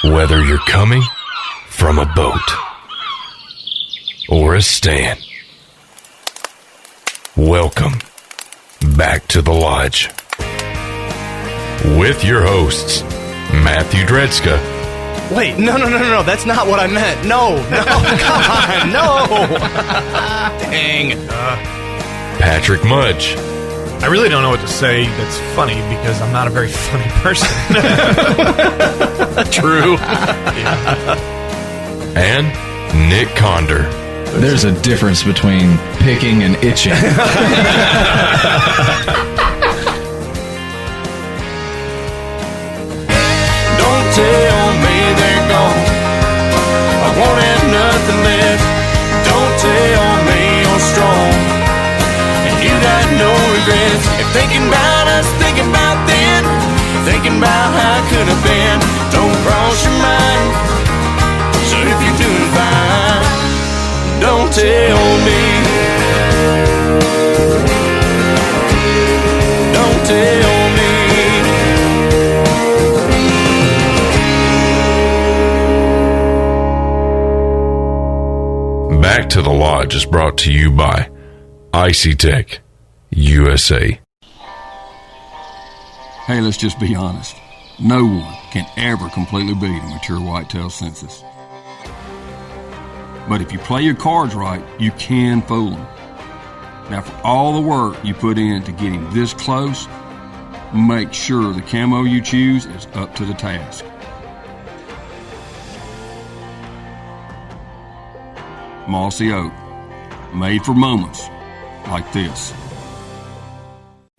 Whether you're coming from a boat or a stand, welcome back to the Lodge with your hosts, Matthew Dredska. Wait, no, that's not what I meant. No, come on, no. Dang. Patrick Mudge. I really don't know what to say that's funny because I'm not a very funny person. True. And Nick Conder. There's a difference between picking and itching. Don't tell me they're gone. I won't have nothing left. Don't tell me you're strong and you got no regrets. If thinking about us, thinking about then, thinking about how it could have been, don't cross your mind. So if you're doing fine, don't tell me. Don't tell me. Back to the Lodge is brought to you by Icy Tech USA. Hey, let's just be honest. No one can ever completely beat a mature whitetail census. But if you play your cards right, you can fool him. Now, for all the work you put in to get him this close, make sure the camo you choose is up to the task. Mossy Oak, made for moments like this.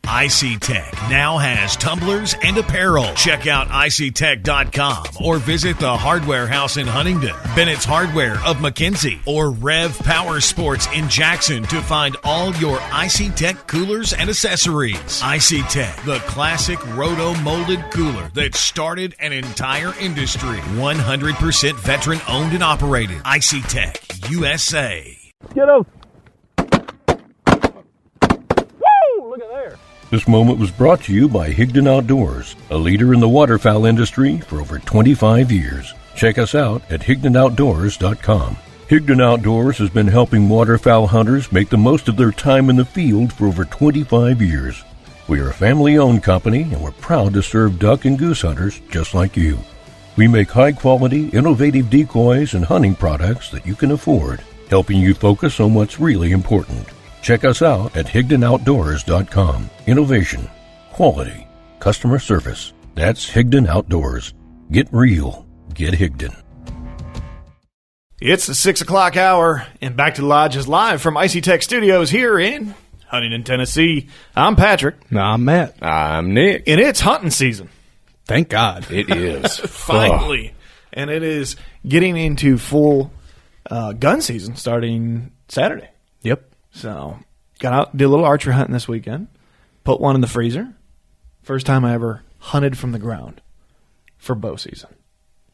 Icy Tech now has tumblers and apparel. Check out icytech.com or visit the Hardware House in Huntingdon, Bennett's Hardware of McKenzie, or Rev Power Sports in Jackson to find all your Icy Tech coolers and accessories. Icy Tech, the classic roto-molded cooler that started an entire industry. 100% veteran owned and operated. Icy Tech USA. Get up. Woo! Look at there. This moment was brought to you by Higdon Outdoors, a leader in the waterfowl industry for over 25 years. Check us out at HigdonOutdoors.com. Higdon Outdoors has been helping waterfowl hunters make the most of their time in the field for over 25 years. We are a family-owned company, and we're proud to serve duck and goose hunters just like you. We make high-quality, innovative decoys and hunting products that you can afford, helping you focus on what's really important. Check us out at HigdonOutdoors.com. Innovation, quality, customer service. That's Higdon Outdoors. Get real. Get Higdon. It's the 6 o'clock hour, and Back to the Lodge is live from Icy Tech Studios here in Huntingdon, Tennessee. I'm Patrick. I'm Matt. I'm Nick. And it's hunting season. Thank God. It is. Finally. And it is getting into full gun season starting Saturday. Yep. So, got out, did a little archery hunting this weekend. Put one in the freezer. First time I ever hunted from the ground for bow season.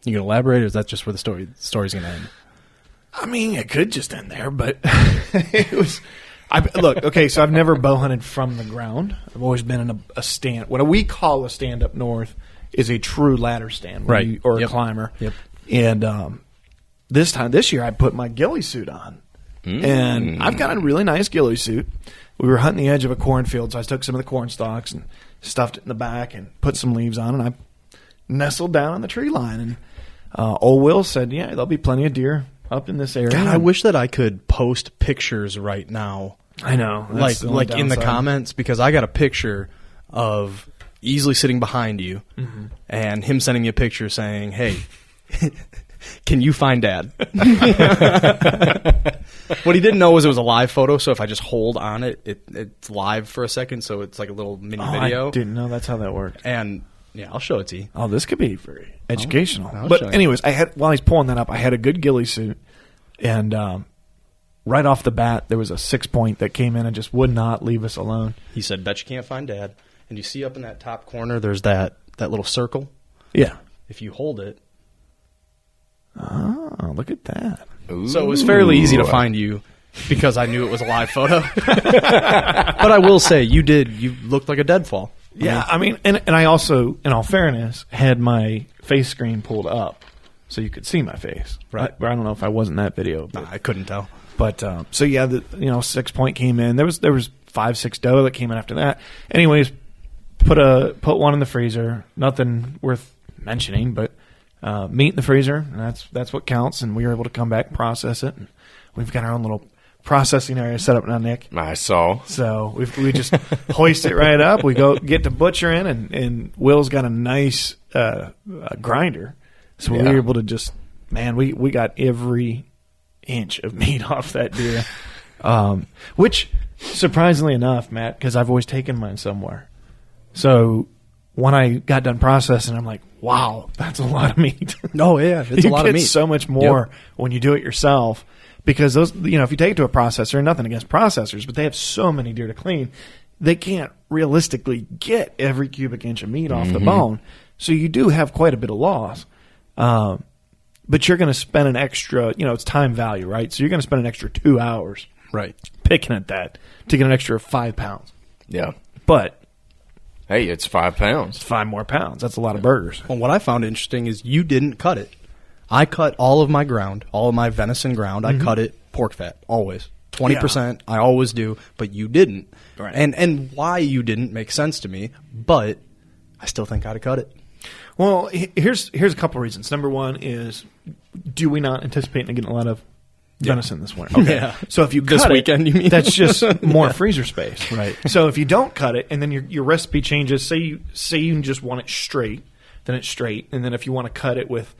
You can elaborate, or is that just where the story's going to end? I mean, it could just end there, but it was... Look, okay, so I've never bow hunted from the ground. I've always been in a stand. What we call a stand up north is a true ladder stand, right? Or a climber. Yep. And this year, I put my ghillie suit on. And I've got a really nice ghillie suit. We were hunting the edge of a cornfield, so I took some of the corn stalks and stuffed it in the back and put some leaves on, and I nestled down on the tree line. And old Will said, yeah, there'll be plenty of deer up in this area. God, I wish that I could post pictures right now. I know. Like in the comments, because I got a picture of easily sitting behind you and him sending me a picture saying, hey, can you find Dad? What he didn't know was it was a live photo, so if I just hold on it, it's live for a second, so it's like a little mini video. I didn't know that's how that worked. And yeah, I'll show it to you. Oh, this could be very educational. I'll but show you. anyways, while he's pulling that up, I had a good ghillie suit, and right off the bat, there was a 6-point that came in and just would not leave us alone. He said, bet you can't find Dad. And you see up in that top corner, there's that little circle. Yeah. If you hold it. Oh, look at that. Ooh. So it was fairly easy to find you because I knew it was a live photo. But I will say, you looked like a deadfall. Yeah, I mean, and I also, in all fairness, had my face screen pulled up. so you could see my face. Right. I don't know if I was in that video. But, I couldn't tell. But so yeah, 6 point came in. There was 5-6 doe that came in after that. Anyways, put one in the freezer. Nothing worth mentioning, but meat in the freezer, and that's what counts. And we were able to come back and process it. And we've got our own little processing area set up now, Nick. I saw. So we just hoist it right up. We go get to butchering, and Will's got a nice grinder, so we were able to just we got every inch of meat off that deer, which surprisingly enough, Matt, because I've always taken mine somewhere. So when I got done processing, I'm like, wow, that's a lot of meat. Oh yeah, it's a lot of meat. So much more when you do it yourself. Because those, if you take it to a processor, nothing against processors, but they have so many deer to clean, they can't realistically get every cubic inch of meat off the bone. So you do have quite a bit of loss. But you're going to spend an extra, it's time value, right? So you're going to spend an extra 2 hours picking at that to get an extra 5 pounds. Yeah. But hey, it's 5 pounds. It's 5 more pounds. That's a lot of burgers. Well, what I found interesting is you didn't cut it. I cut all of my ground, all of my venison ground. I cut it pork fat, always. 20%, I always do, but you didn't. Right. And why you didn't makes sense to me, but I still think I'd have cut it. Well, here's a couple reasons. Number one is, do we not anticipate getting a lot of venison this winter? Okay. Yeah. So if you This cut weekend, it, you mean? that's just more freezer space. Right. So if you don't cut it, and then your recipe changes, say you just want it straight, then it's straight, and then if you want to cut it with,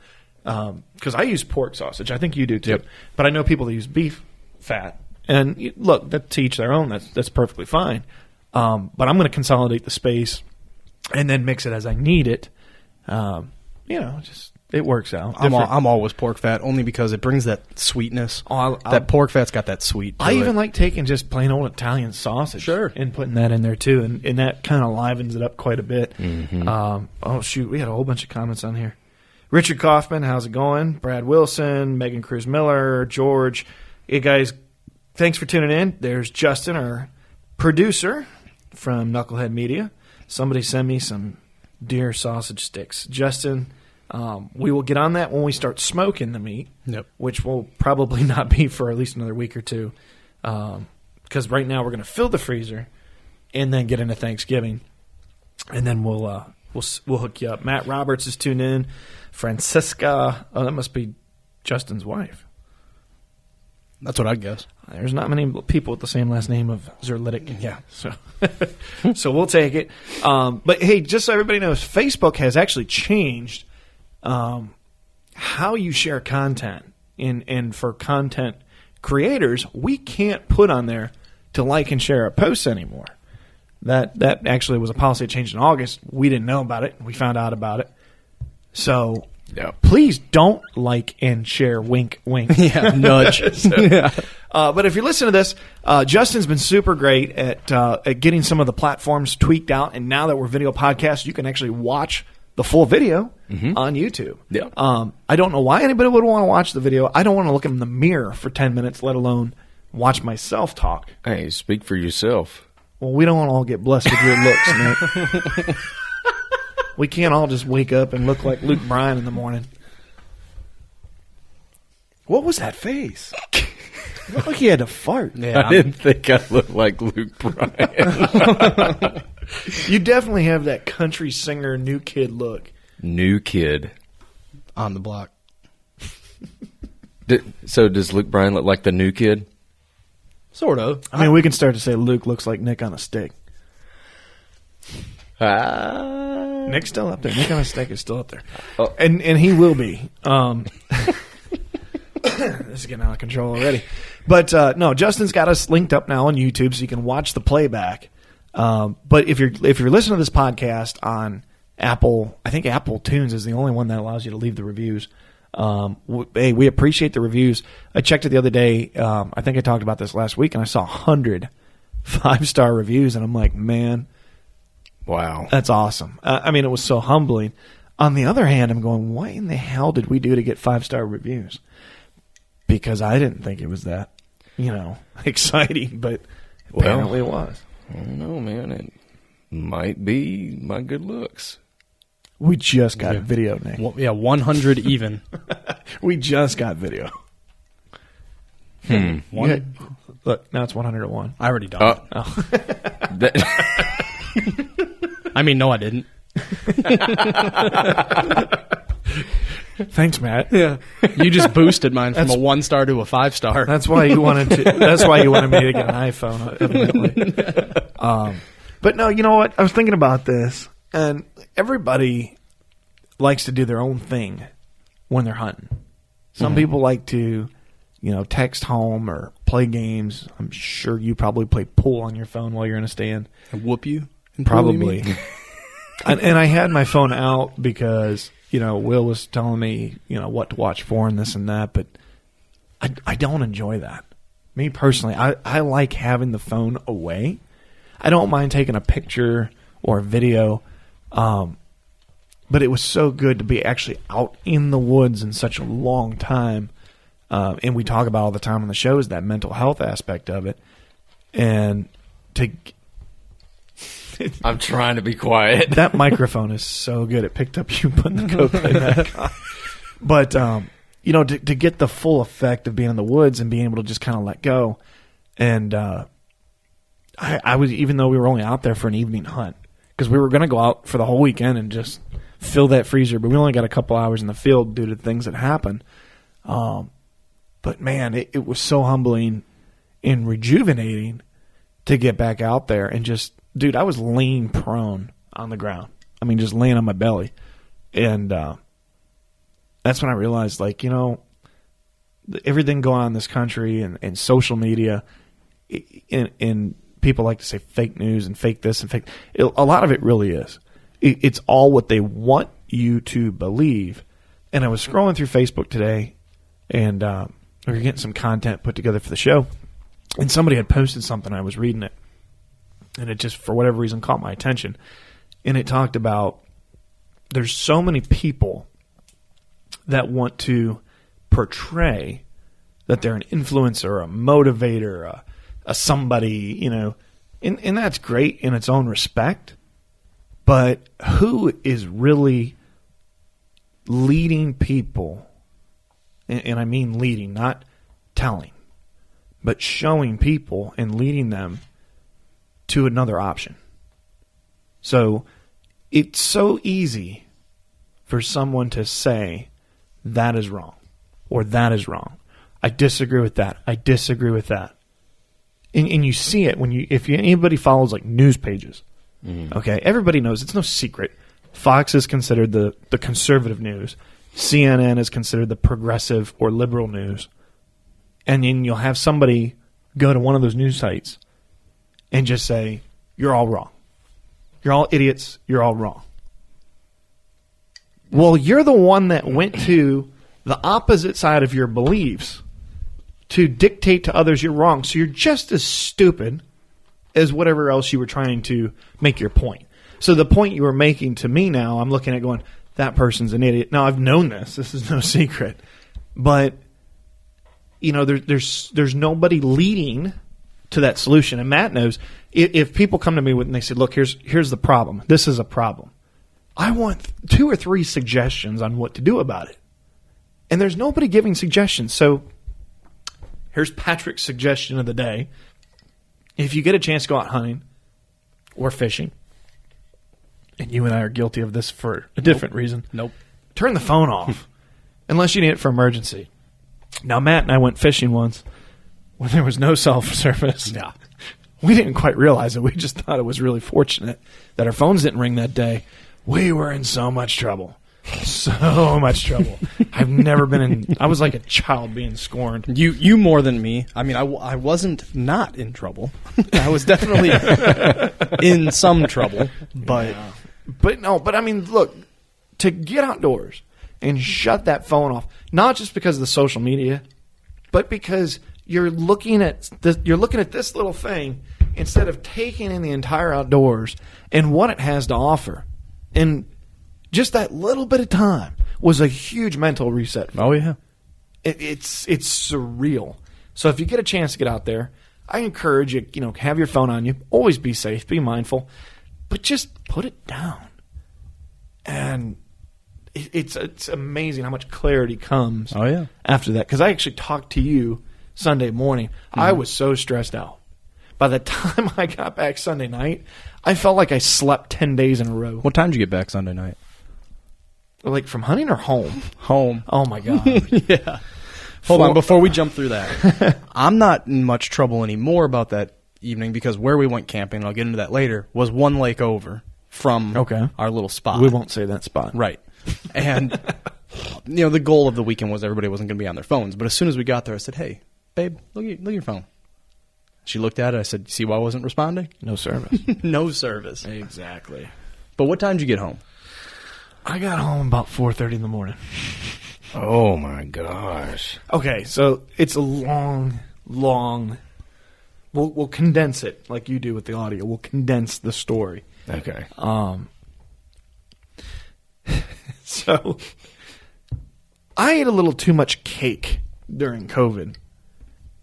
because I use pork sausage, I think you do too, but I know people that use beef fat, and look, that to each their own. That's perfectly fine. But I'm going to consolidate the space, and then mix it as I need it. Just it works out. I'm always pork fat only because it brings that sweetness. That pork fat's got that sweet to I it. even like taking just plain old Italian sausage and putting that in there too, and that kind of livens it up quite a bit. Oh shoot, we had a whole bunch of comments on here. Richard Kaufman, how's it going? Brad Wilson, Megan Cruz Miller, George. Hey guys, thanks for tuning in. There's Justin, our producer from Knucklehead Media. Somebody send me some deer sausage sticks. Justin, we will get on that when we start smoking the meat, which will probably not be for at least another week or two, because right now we're going to fill the freezer and then get into Thanksgiving, and then we'll hook you up. Matt Roberts is tuned in. Francisca, that must be Justin's wife. That's what I'd guess. There's not many people with the same last name of Zerlitic. Yeah. So we'll take it. But hey, just so everybody knows, Facebook has actually changed how you share content. And for content creators, we can't put on there to like and share our posts anymore. That actually was a policy that changed in August. We didn't know about it. We found out about it. So please don't like and share. Wink, wink. Yeah, nudge. But if you listen to this, Justin's been super great at getting some of the platforms tweaked out. And now that we're video podcasts, you can actually watch the full video on YouTube. Yeah. I don't know why anybody would want to watch the video. I don't want to look in the mirror for 10 minutes, let alone watch myself talk. Hey, speak for yourself. Well, we don't want to all get blessed with your looks, man. We can't all just wake up and look like Luke Bryan in the morning. What was that face? It looked like he had to fart. Yeah, I didn't think I looked like Luke Bryan. You definitely have that country singer, new kid look. New kid. On the block. So does Luke Bryan look like the new kid? Sort of. I mean, we can start to say Luke looks like Nick on a stick. Nick's still up there. Nick on a stick is still up there. Oh. And he will be. This is getting out of control already. But no, Justin's got us linked up now on YouTube so you can watch the playback. But if you're listening to this podcast on Apple, I think Apple Tunes is the only one that allows you to leave the reviews. Hey, we appreciate the reviews. I checked it the other day. I think I talked about this last week, and I saw 100 5-star reviews, and I'm like, man, wow, that's awesome. I mean, it was so humbling. On the other hand, I'm going, what in the hell did we do to get 5-star reviews? Because I didn't think it was that, exciting, but apparently it was. I don't know, man. It might be my good looks. We just got video, Nick. Well, yeah, 100 even. We just got video. One? Yeah. Look, now it's 101. I already done it. I mean, no, I didn't. Thanks, Matt. Yeah, you just boosted mine from a 1-star to a 5-star. That's why you wanted to. That's why you wanted me to get an iPhone, evidently. But no, you know what? I was thinking about this, and everybody likes to do their own thing when they're hunting. Some people like to, text home or play games. I'm sure you probably play pool on your phone while you're in a stand. And whoop you? Probably. And I had my phone out because, Will was telling me, what to watch for and this and that, but I don't enjoy that. Me personally, I like having the phone away. I don't mind taking a picture or a video, but it was so good to be actually out in the woods in such a long time. And we talk about all the time on the show is that mental health aspect of it. And I'm trying to be quiet. That microphone is so good. It picked up you putting the GoPro back on. But, to get the full effect of being in the woods and being able to just kind of let go. And I was, even though we were only out there for an evening hunt, because we were going to go out for the whole weekend and just fill that freezer, but we only got a couple hours in the field due to things that happened. But, man, it was so humbling and rejuvenating to get back out there and just, dude, I was laying prone on the ground. I mean, just laying on my belly. And that's when I realized, everything going on in this country and social media, and people like to say fake news and fake this and fake. A lot of it really is. It's all what they want you to believe. And I was scrolling through Facebook today, and we were getting some content put together for the show, and somebody had posted something. I was reading it. And it just, for whatever reason, caught my attention. And it talked about there's so many people that want to portray that they're an influencer, a motivator, a somebody, and that's great in its own respect. But who is really leading people, and I mean leading, not telling, but showing people and leading them to another option? So it's so easy for someone to say that is wrong or that is wrong. I disagree with that. I disagree with that. And you see it when anybody follows news pages. Okay, everybody knows it's no secret. Fox is considered the conservative news. CNN is considered the progressive or liberal news. And then you'll have somebody go to one of those news sites and just say, you're all wrong. You're all idiots. You're all wrong. Well, you're the one that went to the opposite side of your beliefs to dictate to others you're wrong. So you're just as stupid as whatever else you were trying to make your point. So the point you were making to me now, I'm looking at going, that person's an idiot. Now, I've known this. This is no secret. But, there's nobody leading to that solution. And Matt knows, if people come to me and they say, look, here's the problem. This is a problem. I want 2 or 3 suggestions on what to do about it. And there's nobody giving suggestions. So here's Patrick's suggestion of the day. If you get a chance to go out hunting or fishing, and you and I are guilty of this for a different reason. Nope. Turn the phone off unless you need it for emergency. Now, Matt and I went fishing once when there was no cell service. Yeah. We didn't quite realize it. We just thought it was really fortunate that our phones didn't ring that day. We were in so much trouble. So much trouble. I've never been in... I was like a child being scorned. You more than me. I mean, I wasn't not in trouble. I was definitely in some trouble. But yeah. But I mean, look, to get outdoors and shut that phone off, not just because of the social media, but because you're looking at this little thing instead of taking in the entire outdoors and what it has to offer. And just that little bit of time was a huge mental reset. Oh, yeah. It's surreal. So if you get a chance to get out there, I encourage you, have your phone on you. Always be safe, be mindful, but just put it down. And it's amazing how much clarity comes. Oh, yeah. After that, because I actually talked to you Sunday morning. I was so stressed out. By the time I got back Sunday night, I felt like I slept 10 days in a row. What time did you get back Sunday night? Like from hunting or home? Home. Oh my God. Yeah. Hold on, before we jump through that, I'm not in much trouble anymore about that evening because where we went camping, and I'll get into that later, was one lake over from our little spot. We won't say that spot. Right. And, the goal of the weekend was everybody wasn't going to be on their phones. But as soon as we got there, I said, hey, babe, look at your phone. She looked at it. I said, see why I wasn't responding? No service. No service. Exactly. But what time did you get home? I got home about 4:30 in the morning. Oh, my gosh. Okay, so it's a long. We'll condense it like you do with the audio. We'll condense the story. Okay. So I ate a little too much cake during COVID,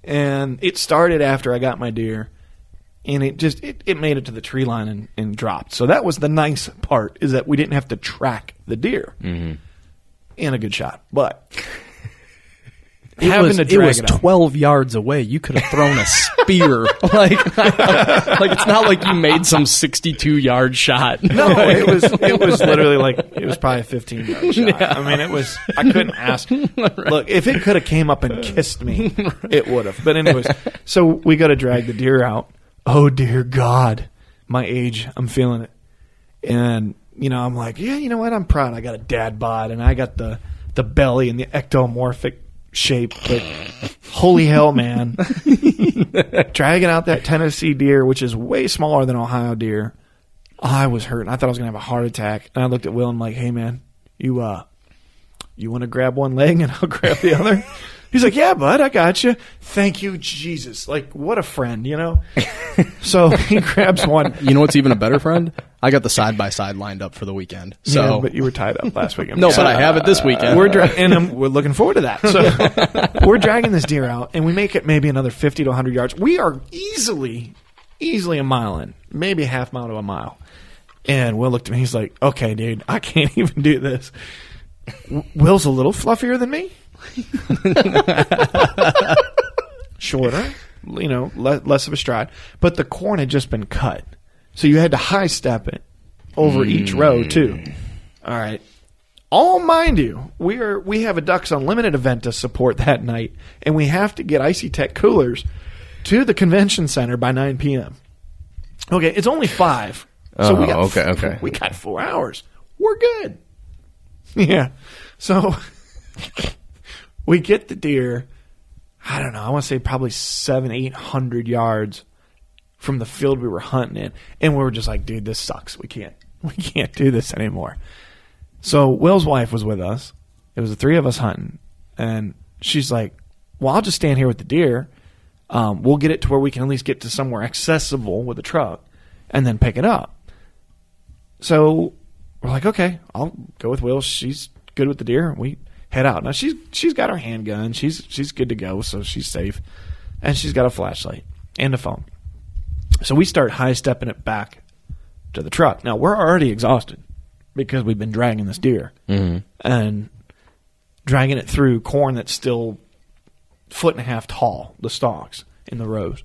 and it started after I got my deer, and it made it to the tree line and dropped. So that was the nice part, is that we didn't have to track the deer. Mm-hmm. And a good shot, but it was 12 yards away. You could have thrown a spear. like it's not like you made some 62-yard shot. No, it was literally like it was probably a 15-yard shot. Yeah. I mean, I couldn't ask. Right. Look, if it could have came up and kissed me, it would have. But anyways, so we got to drag the deer out. Oh dear God, my age, I'm feeling it, and I'm like, yeah, you know what? I'm proud. I got a dad bod, and I got the belly and the ectomorphic shape, but holy hell, man. Dragging out that Tennessee deer, which is way smaller than Ohio deer, I was hurting. I thought I was going to have a heart attack. And I looked at Will and I'm like, hey, man, you want to grab one leg and I'll grab the other? He's like, yeah, bud, I got you. Thank you, Jesus. Like, what a friend, So he grabs one. You know what's even a better friend? I got the side-by-side lined up for the weekend. So, yeah, but you were tied up last weekend. No, but I have it this weekend. We're looking forward to that. So we're dragging this deer out, and we make it maybe another 50 to 100 yards. We are easily a mile in, maybe a half mile to a mile. And Will looked at me. He's like, okay, dude, I can't even do this. Will's a little fluffier than me. Shorter, less of a stride. But the corn had just been cut. So you had to high step it over each row too. All right. All mind you, we have a Ducks Unlimited event to support that night, and we have to get Icy Tech coolers to the convention center by 9 p.m. Okay, it's only 5. So we got 4 hours. We're good. Yeah. So we get the deer, I don't know, I want to say probably 700-800 yards from the field we were hunting in, and we were just like, dude, this sucks. We can't do this anymore. So Will's wife was with us. It was the 3 of us hunting, and she's like, well, I'll just stand here with the deer. We'll get it to where we can at least get to somewhere accessible with a truck and then pick it up. So we're like, okay, I'll go with Will. She's good with the deer. We head out. Now she's got her handgun. She's good to go, so she's safe. And she's got a flashlight and a phone. So we start high-stepping it back to the truck. Now, we're already exhausted because we've been dragging this deer. Mm-hmm. And dragging it through corn that's still 1.5 feet tall, the stalks in the rows.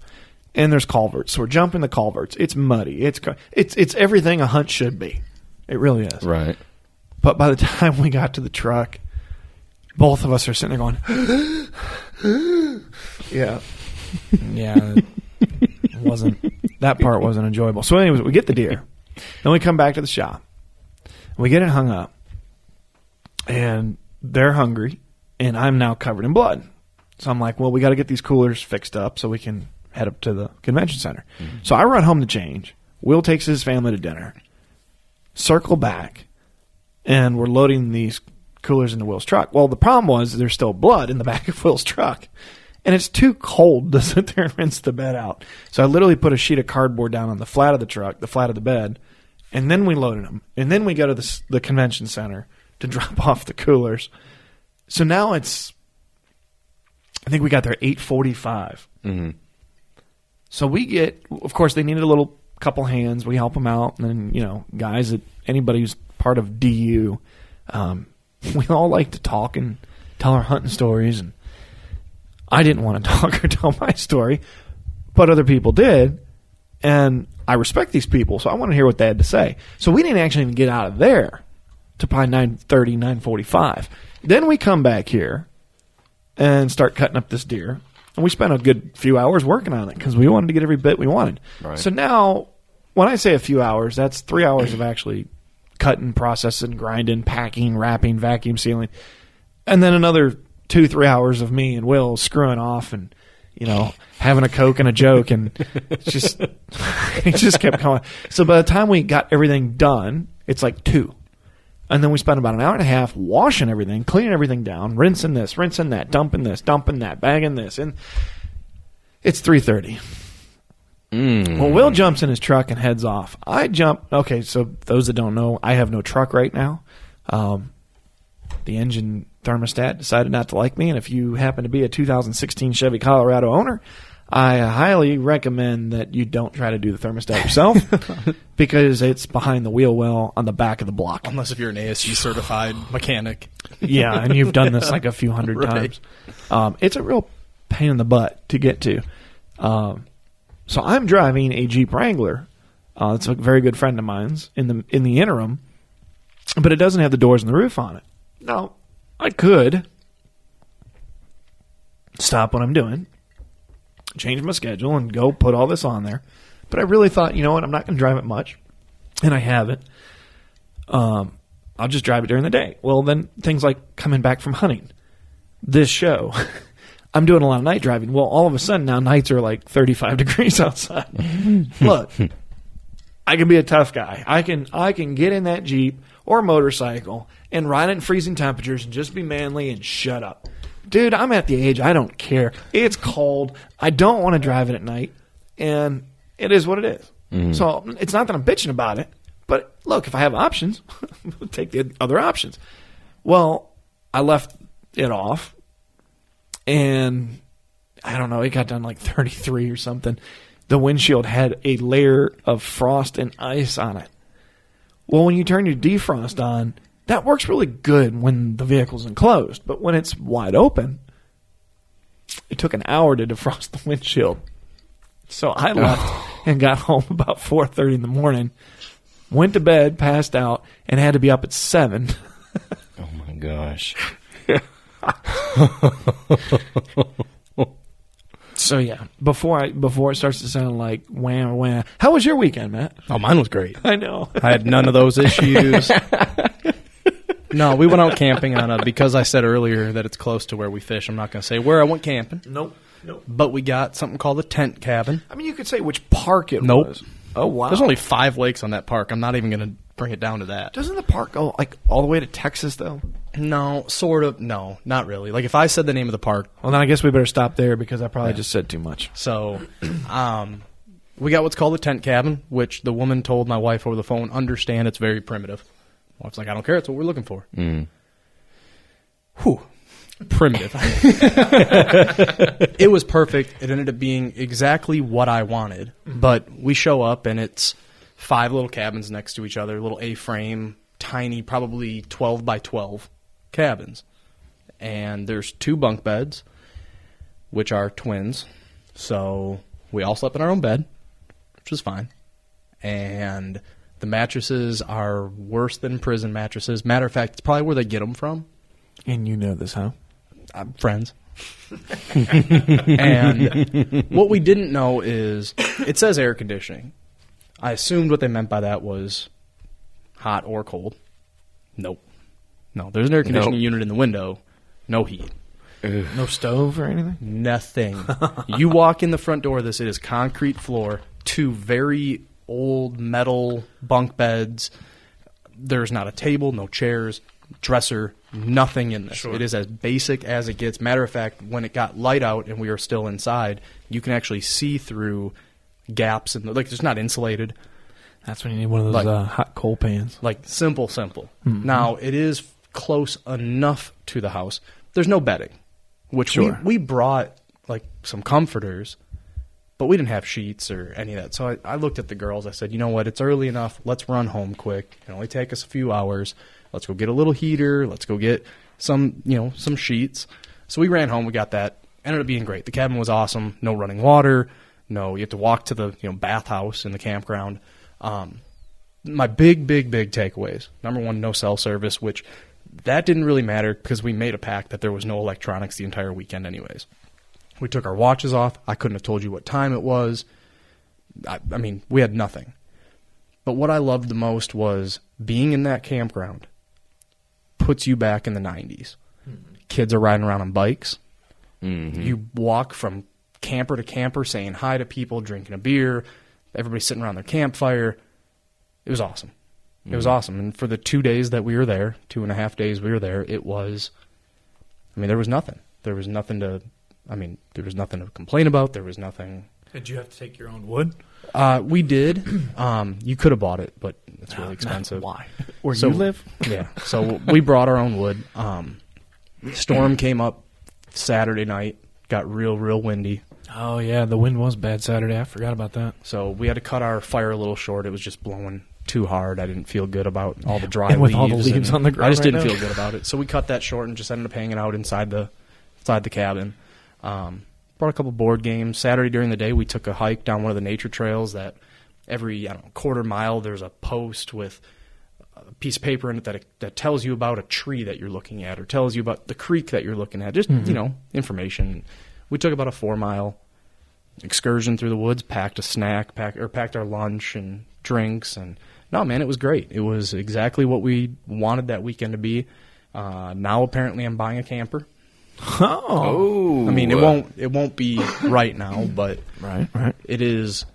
And there's culverts. So we're jumping the culverts. It's muddy. It's everything a hunt should be. It really is. Right. But by the time we got to the truck, both of us are sitting there going, yeah. Yeah. That part wasn't enjoyable. So anyways, we get the deer. Then we come back to the shop. We get it hung up. And they're hungry. And I'm now covered in blood. So I'm like, well, we got to get these coolers fixed up so we can head up to the convention center. Mm-hmm. So I run home to change. Will takes his family to dinner. Circle back. And we're loading these coolers into Will's truck. Well, the problem was there's still blood in the back of Will's truck. And it's too cold to sit there and rinse the bed out. So I literally put a sheet of cardboard down on the flat of the truck, the flat of the bed, and then we loaded them. And then we go to the convention center to drop off the coolers. So now I think we got there at 8:45. Mm-hmm. So we get, of course, they needed a little couple hands. We help them out. And then, guys, anybody who's part of DU, we all like to talk and tell our hunting stories, and I didn't want to talk or tell my story, but other people did, and I respect these people, so I want to hear what they had to say. So we didn't actually even get out of there to probably 9:30, 9:45. Then we come back here and start cutting up this deer, and we spent a good few hours working on it because we wanted to get every bit we wanted. Right. So now, when I say a few hours, that's 3 hours of actually cutting, processing, grinding, packing, wrapping, vacuum sealing, and then another 2-3 hours of me and Will screwing off and, you know, having a Coke and a joke, and it's just it just kept going. So by the time we got everything done, it's like 2. And then we spent about an hour and a half washing everything, cleaning everything down, rinsing this, rinsing that, dumping this, dumping that, bagging this, and it's 3:30. Well, Will jumps in his truck and heads off. I jump. Okay, so those that don't know, I have no truck right now. The engine thermostat decided not to like me, and if you happen to be a 2016 Chevy Colorado owner, I highly recommend that you don't try to do the thermostat yourself because it's behind the wheel well on the back of the block. Unless if you're an ASU certified mechanic. Yeah, and you've done this like a few hundred Right. times. It's a real pain in the butt to get to. So I'm driving a Jeep Wrangler. It's a very good friend of mine's in the interim, but it doesn't have the doors and the roof on it. Now, I could stop what I'm doing, change my schedule, and go put all this on there. But I really thought, you know what, I'm not going to drive it much, and I haven't. I'll just drive it during the day. Well, then things like coming back from hunting, this show, I'm doing a lot of night driving. Well, all of a sudden now nights are like 35 degrees outside. Look, I can be a tough guy. I can get in that Jeep or motorcycle and ride it in freezing temperatures and just be manly and shut up. Dude, I'm at the age I don't care. It's cold. I don't want to drive it at night, and it is what it is. So it's not that I'm bitching about it, but look, if I have options, I'll take the other options. Well, I left it off, and I don't know, it got done like 33 or something. The windshield had a layer of frost and ice on it. Well, when you turn your defrost on, that works really good when the vehicle's enclosed. But when it's wide open, it took an hour to defrost the windshield. So I left and got home about 4:30 in the morning, went to bed, passed out, and had to be up at 7. Oh, my gosh. So, yeah, before it starts to sound like wham, wham. How was your weekend, Matt? Oh, mine was great. I know. I had none of those issues. No, we went out camping because I said earlier that it's close to where we fish. I'm not going to say where I went camping. Nope. But we got something called a tent cabin. I mean, you could say which park it Nope. was. Oh, wow. There's only 5 lakes on that park. I'm not even going to bring it down to that. Doesn't the park go like all the way to Texas, though? No, sort of. No, not really. Like if I said the name of the park. Well, then I guess we better stop there because I probably just said too much. So, we got what's called a tent cabin, which the woman told my wife over the phone, understand it's very primitive. My wife's like, I don't care. It's what we're looking for. Whew. Primitive. It was perfect. It ended up being exactly what I wanted. But we show up, and it's 5 little cabins next to each other, little A-frame, tiny, probably 12 by 12 cabins. And there's 2 bunk beds, which are twins. So we all slept in our own bed, which was fine. And the mattresses are worse than prison mattresses. Matter of fact, it's probably where they get them from. And you know this, huh? Friends. And what we didn't know is it says air conditioning. I assumed what they meant by that was hot or cold. Nope. No, there's an air conditioning unit in the window. No heat. No stove or anything? Nothing. You walk in the front door of this, it is concrete floor, 2 very old metal bunk beds. There's not a table, no chairs, dresser, nothing in this. Sure. It is as basic as it gets. Matter of fact, when it got light out and we were still inside, you can actually see through gaps in like it's not insulated. That's when you need one of those hot coal pans. Like simple. Mm-hmm. Now it is close enough to the house. There's no bedding, which we brought like some comforters, but we didn't have sheets or any of that. So I looked at the girls. I said, you know what? It's early enough. Let's run home quick. It'll only take us a few hours. Let's go get a little heater. Let's go get some sheets. So we ran home. We got that. Ended up being great. The cabin was awesome. No running water. No, you have to walk to the bathhouse in the campground. My big takeaways. Number one, no cell service, which that didn't really matter because we made a pact that there was no electronics the entire weekend anyways. We took our watches off. I couldn't have told you what time it was. I mean, we had nothing. But what I loved the most was being in that campground puts you back in the 90s. Mm-hmm. Kids are riding around on bikes. Mm-hmm. You walk from camper to camper saying hi to people, drinking a beer, everybody sitting around their campfire. It was awesome. It was awesome. And for the 2 days that we were there, 2.5 days we were there, it was, there was nothing. There was nothing to complain about. There was nothing. Did you have to take your own wood? We did. You could have bought it, but it's really expensive. Why? Where you live? Yeah. So we brought our own wood. Storm came up Saturday night, got real windy. Oh, yeah, the wind was bad Saturday. I forgot about that. So we had to cut our fire a little short. It was just blowing too hard. I didn't feel good about all the dry and with leaves. all the leaves on the ground. I just didn't feel good about it. So we cut that short and just ended up hanging out inside the cabin. Brought a couple board games. Saturday during the day, we took a hike down one of the nature trails that every quarter mile there's a post with a piece of paper in it that tells you about a tree that you're looking at or tells you about the creek that you're looking at. Just, information. We took about a 4-mile excursion through the woods, packed a snack, packed our lunch and drinks, and no, man, it was great. It was exactly what we wanted that weekend to be. Now apparently I'm buying a camper. Oh, it won't be right now, but right. It is.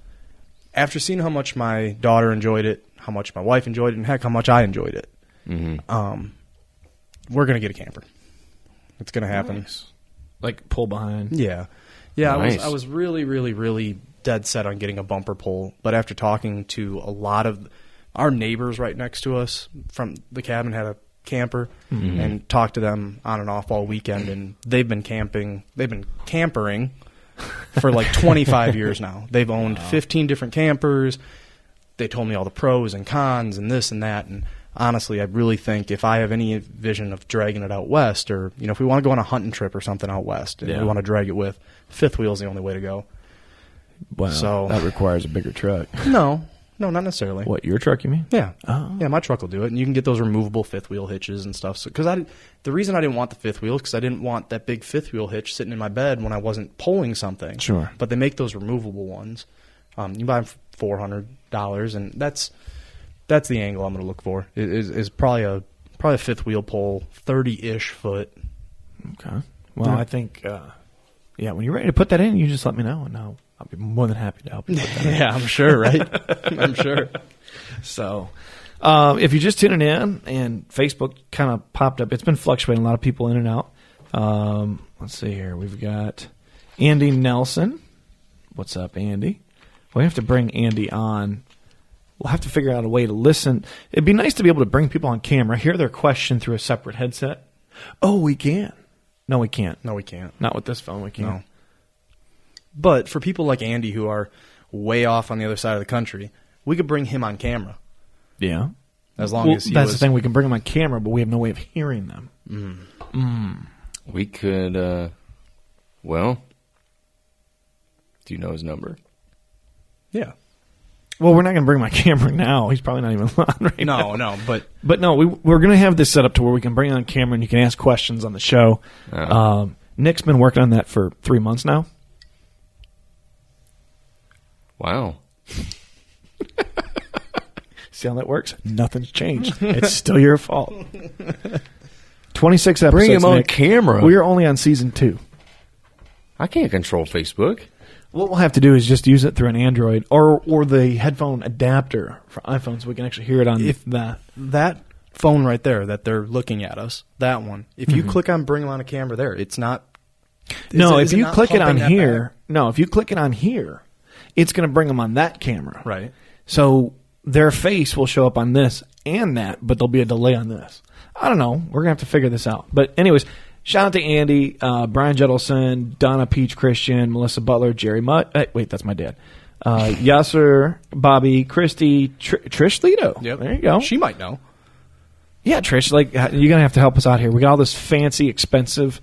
After seeing how much my daughter enjoyed it, how much my wife enjoyed it, and heck, how much I enjoyed it, we're gonna get a camper. It's gonna happen. Nice. Like pull behind. Yeah. Nice. I was really dead set on getting a bumper pull, but after talking to a lot of our neighbors right next to us from the cabin had a camper, and talked to them on and off all weekend, and they've been campering for like 25 years now. They've owned 15 different campers. They told me all the pros and cons and this and that, and honestly, I really think if I have any vision of dragging it out west, or if we want to go on a hunting trip or something out west, and we want to drag it with, fifth wheel is the only way to go. Wow, so that requires a bigger truck. No, not necessarily. What, your truck, you mean? Yeah. Oh. Yeah, my truck will do it. And you can get those removable fifth wheel hitches and stuff. So, the reason I didn't want the fifth wheel is because I didn't want that big fifth wheel hitch sitting in my bed when I wasn't pulling something. Sure. But they make those removable ones. You buy them for $400, and that's the angle I'm going to look for. Is probably a fifth wheel pull, 30-ish foot. Okay. Well, I think, when you're ready to put that in, you just let me know, and I'll be more than happy to help you put that in. Yeah, I'm sure, right? I'm sure. So, if you're just tuning in and Facebook kind of popped up, it's been fluctuating, a lot of people in and out. Let's see here. We've got Andy Nelson. What's up, Andy? We have to bring Andy on. We'll have to figure out a way to listen. It'd be nice to be able to bring people on camera, hear their question through a separate headset. Oh, we can. No, we can't. No, we can't. Not with this phone, we can't. No. But for people like Andy who are way off on the other side of the country, we could bring him on camera. Yeah. As long as that's the thing. We can bring him on camera, but we have no way of hearing them. We could, do you know his number? Yeah. Well, we're not going to bring him on camera now. He's probably not even on right now. No, But no, we're going to have this set up to where we can bring him on camera and you can ask questions on the show. Nick's been working on that for 3 months now. Wow. See how that works? Nothing's changed. It's still your fault. 26 episodes. Bring him on Nick. camera. We are only on season 2. I can't control Facebook. What we'll have to do is just use it through an Android or the headphone adapter for iPhone so we can actually hear it on that phone right there that they're looking at us, that one. If you click on bring them on a camera there, it's not. If you click it on here, it's going to bring them on that camera. Right. So their face will show up on this and that, but there'll be a delay on this. I don't know. We're going to have to figure this out. But anyways, shout out to Andy, Brian Jettleson, Donna Peach Christian, Melissa Butler, Jerry Mutt. Wait, that's my dad. Yasser, Bobby, Christy, Trish Lito. Yep. There you go. She might know. Yeah, Trish, like you're gonna have to help us out here. We got all this fancy, expensive,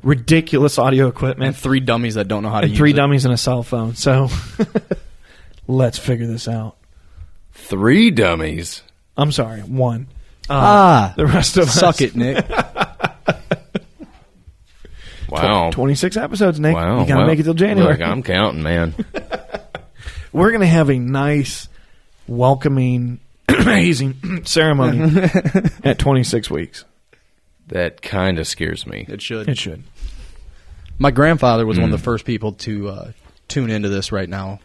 ridiculous audio equipment, and 3 dummies that don't know how to use it. 3 dummies and a cell phone. So let's figure this out. 3 dummies. I'm sorry, 1. The rest of suck us. it, Nick. Wow. 26 episodes, Nick. Wow. You gotta make it till January. Look, I'm counting, man. We're gonna have a nice, welcoming, amazing ceremony at 26 weeks. That kind of scares me. It should. It should. My grandfather was one of the first people to tune into this right now.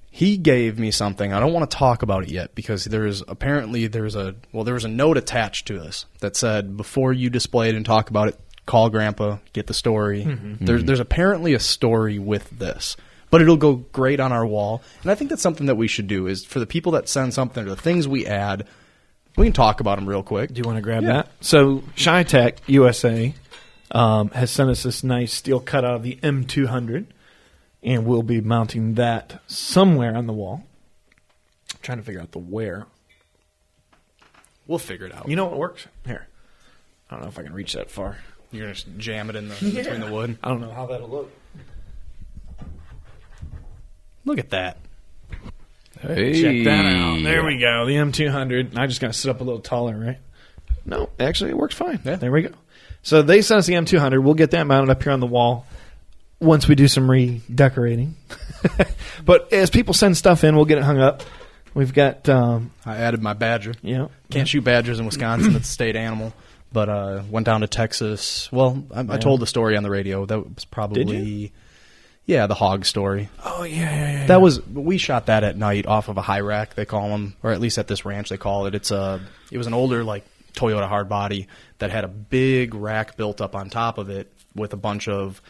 He gave me something. I don't want to talk about it yet because there was a note attached to this that said, before you display it and talk about it, call Grandpa, get the story. There's apparently a story with this, but it'll go great on our wall. And I think that's something that we should do is for the people that send something or the things we add, we can talk about them real quick. Do you want to grab that? So ShyTech USA has sent us this nice steel cutout of the M200, and we'll be mounting that somewhere on the wall. I'm trying to figure out the where. We'll figure it out. You know what works? Here. I don't know if I can reach that far. You're going to just jam it in between the wood? I don't know how that'll look. Look at that. Hey. Check that out. There we go. The M200. I just got to sit up a little taller, right? No, actually, it works fine. Yeah. There we go. So they sent us the M200. We'll get that mounted up here on the wall once we do some redecorating. But as people send stuff in, we'll get it hung up. We've got... I added my badger. Yeah. Can't shoot badgers in Wisconsin. It's a state animal. But went down to Texas. Well, I told the story on the radio. That was probably... Did you? Yeah, the hog story. Oh, yeah. That was... We shot that at night off of a high rack, they call them. Or at least at this ranch, they call it. It was an older, like, Toyota hardbody that had a big rack built up on top of it with a bunch of...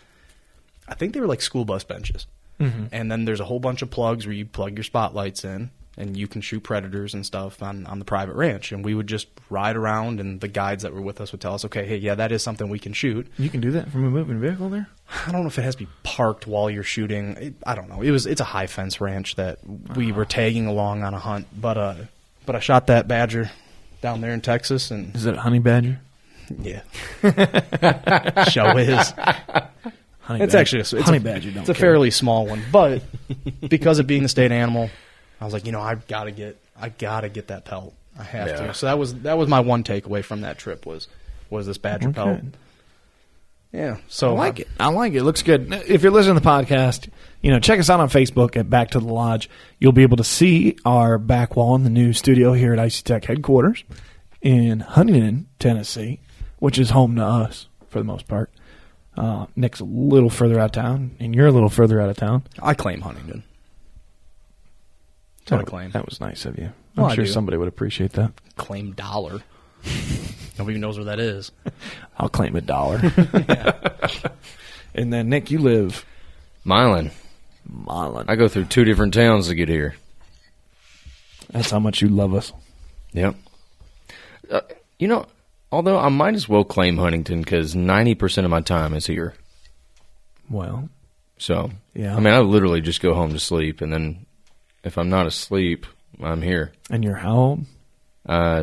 I think they were like school bus benches. Mm-hmm. And then there's a whole bunch of plugs where you plug your spotlights in, and you can shoot predators and stuff on the private ranch. And we would just ride around, and the guides that were with us would tell us, okay, hey, yeah, that is something we can shoot. You can do that from a moving vehicle there? I don't know if it has to be parked while you're shooting. I don't know. It's a high fence ranch that we were tagging along on a hunt. But I shot that badger down there in Texas. And is it a honey badger? Yeah. Show is. It's actually honey badger. It's a fairly small one, but because of being a state animal, I was like, I gotta get that pelt. I have to. So that was my one takeaway from that trip was this badger pelt. Yeah. So I like it. I like it. It looks good. If you're listening to the podcast, check us out on Facebook at Back to the Lodge. You'll be able to see our back wall in the new studio here at IC Tech headquarters in Huntington, Tennessee, which is home to us for the most part. Nick's a little further out of town, and you're a little further out of town. I claim Huntington. That's what I claim. That was nice of you. Well, I'm sure somebody would appreciate that. Claim dollar. Nobody knows where that is. I'll claim $1. Yeah. And then, Nick, you live... Milan. I go through 2 different towns to get here. That's how much you love us. Yep. Although I might as well claim Huntington because 90% of my time is here. Well. So, yeah. I mean, I literally just go home to sleep, and then if I'm not asleep, I'm here. And you're how old?